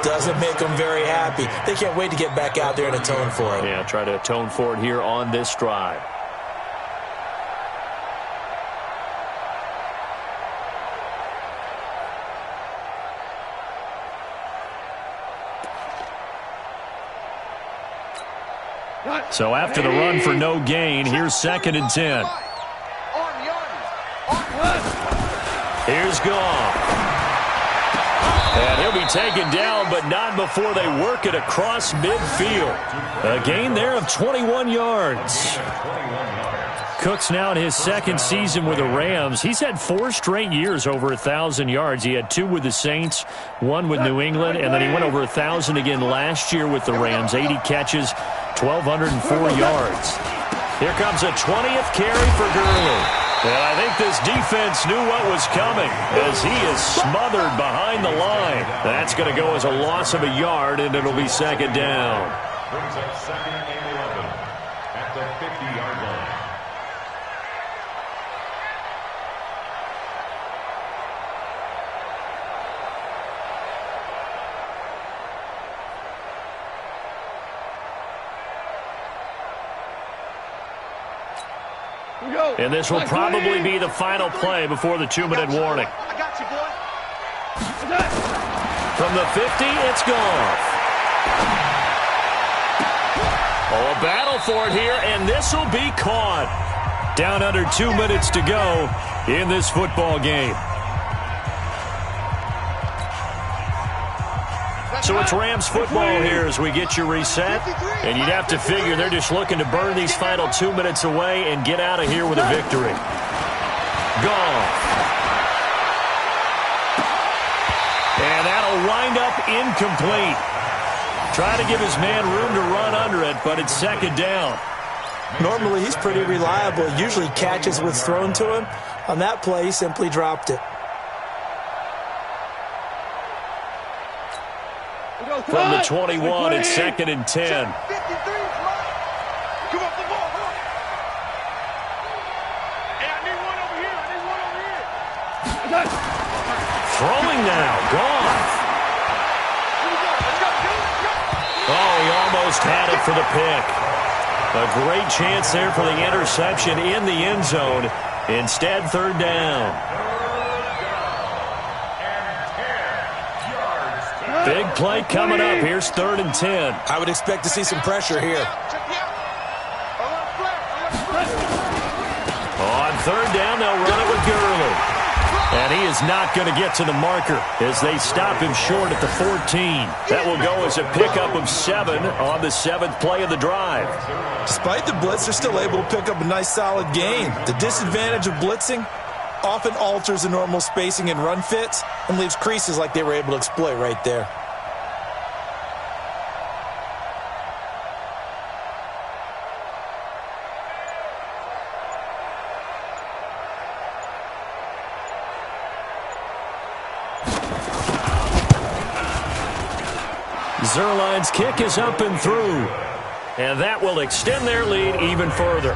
Speaker 7: doesn't make them very happy. They can't wait to get back out there and atone for it.
Speaker 5: Yeah, try to atone for it here on this drive. So after the run for no gain, here's 2nd and 10. Here's Goff. And he'll be taken down, but not before they work it across midfield. A gain there of 21 yards. Cook's now in his 2nd season with the Rams. He's had 4 straight years over 1,000 yards. He had 2 with the Saints, 1 with New England, and then he went over 1,000 again last year with the Rams. 80 catches, 1,204 yards. Here comes a 20th carry for Gurley. And I think this defense knew what was coming as he is smothered behind the line. That's going to go as a loss of a yard, and it'll be 2nd down.
Speaker 8: Brings up 2nd and 11 at the 50-yard line.
Speaker 5: And this will probably be the final play before the 2-minute warning.
Speaker 9: I got you, boy.
Speaker 5: From the 50, it's Goff. Oh, a battle for it here, and this will be caught. Down under 2 minutes to go in this football game. So it's Rams football here as we get you reset. And you'd have to figure they're just looking to burn these final 2 minutes away and get out of here with a victory. Goff. And that'll wind up incomplete. Try to give his man room to run under it, but it's 2nd down.
Speaker 7: Normally, he's pretty reliable. Usually catches what's thrown to him. On that play, he simply dropped it.
Speaker 5: From the 21, it's 2nd and 10. Throwing now, Goff. Oh, he almost had it for the pick. A great chance there for the interception in the end zone. Instead, 3rd down. Big play coming up. Here's 3rd and 10.
Speaker 7: I would expect to see some pressure here.
Speaker 5: On 3rd down, they'll run it with Gurley. And he is not going to get to the marker as they stop him short at the 14. That will go as a pickup of 7 on the 7th play of the drive.
Speaker 7: Despite the blitz, they're still able to pick up a nice solid gain. The disadvantage of blitzing often alters the normal spacing and run fits and leaves creases like they were able to exploit right there.
Speaker 5: Zerline's kick is up and through. And that will extend their lead even further.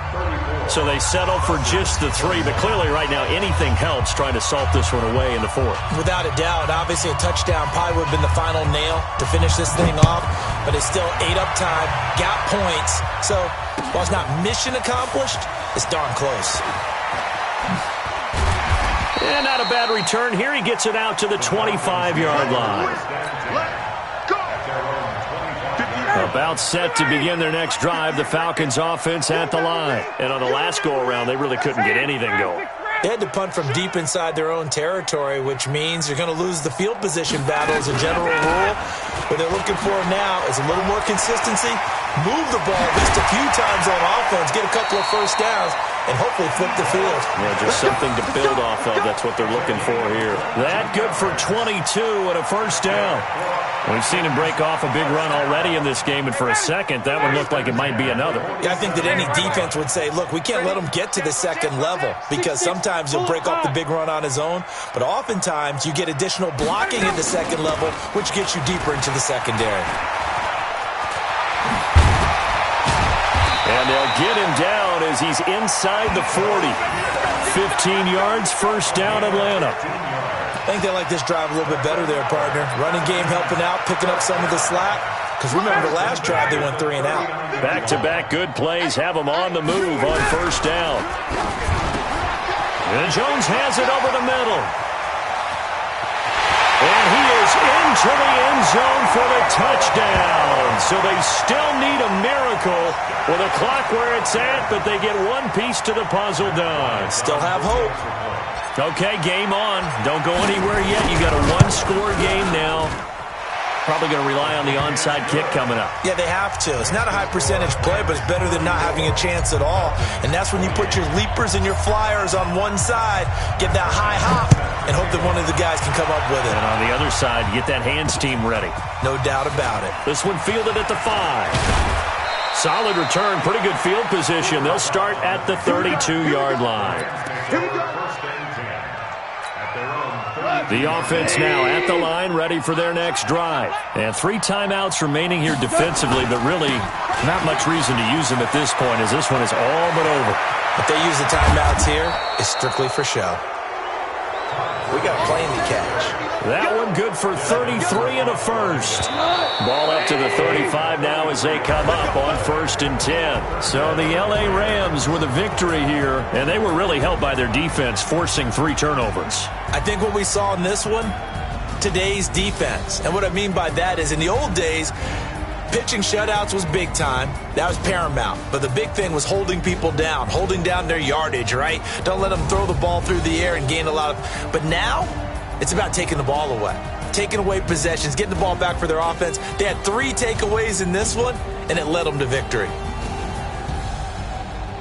Speaker 5: So they settle for just the 3. But clearly right now anything helps trying to salt this one away in the 4th.
Speaker 7: Without a doubt, obviously a touchdown probably would have been the final nail to finish this thing off. But it's still ate up time, got points. So while it's not mission accomplished, it's darn close.
Speaker 5: And not a bad return here. He gets it out to the 25-yard line. About set to begin their next drive, the Falcons offense at the line. And on the last go-around, they really couldn't get anything going.
Speaker 7: They had to punt from deep inside their own territory, which means you're going to lose the field position battle as a general rule. What they're looking for now is a little more consistency, move the ball at least a few times on offense, get a couple of first downs, and hopefully flip the field.
Speaker 5: Yeah, just something to build off of. That's what they're looking for here. That good for 22 and a first down. We've seen him break off a big run already in this game, and for a second, that one looked like it might be another.
Speaker 7: Yeah, I think that any defense would say, look, we can't let him get to the second level, because sometimes he'll break off the big run on his own, but oftentimes you get additional blocking at the second level, which gets you deeper into the secondary.
Speaker 5: And they'll get him down as he's inside the 40. 15 yards, first down, Atlanta.
Speaker 7: I think they like this drive a little bit better there, partner. Running game helping out, picking up some of the slack. Because remember, the last drive they went 3 and out.
Speaker 5: Back-to-back good plays have them on the move on first down. And Jones has it over the middle. And he is into the end zone for the touchdown. So they still need a miracle with a clock where it's at, but they get one piece to the puzzle done.
Speaker 7: Still have hope.
Speaker 5: Okay, game on. Don't go anywhere yet. You got a one-score game now. Probably going to rely on the onside kick coming up.
Speaker 7: Yeah, they have to. It's not a high-percentage play, but it's better than not having a chance at all. And that's when you put your leapers and your flyers on one side, get that high hop, and hope that one of the guys can come up with it.
Speaker 5: And on the other side, get that hands team ready.
Speaker 7: No doubt about it.
Speaker 5: This one fielded at the 5. Solid return, pretty good field position. They'll start at the 32-yard line. The offense now at the line, ready for their next drive. And 3 timeouts remaining here defensively, but really not much reason to use them at this point, as this one is all but over.
Speaker 7: If they use the timeouts here, it's strictly for show. We got a plane to catch.
Speaker 5: That one good for 33 and a first. Ball up to the 35 now as they come up on 1st and 10. So the L.A. Rams with a victory here, and they were really helped by their defense, forcing 3 turnovers.
Speaker 7: I think what we saw in this one, today's defense. And what I mean by that is in the old days, pitching shutouts was big time. That was paramount. But the big thing was holding people down, holding down their yardage, right? Don't let them throw the ball through the air and gain a lot of... But now, it's about taking the ball away. Taking away possessions, getting the ball back for their offense. They had 3 takeaways in this one, and it led them to victory.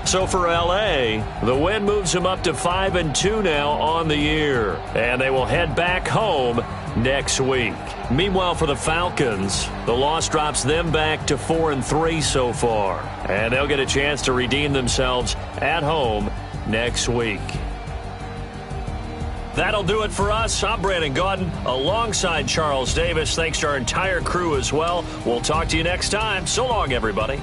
Speaker 5: So for L.A., the win moves them up to 5-2 now on the year. And they will head back home next week. Meanwhile, for the Falcons, the loss drops them back to 4-3 so far. And they'll get a chance to redeem themselves at home next week. That'll do it for us. I'm Brandon Gaudin alongside Charles Davis. Thanks to our entire crew as well. We'll talk to you next time. So long, everybody.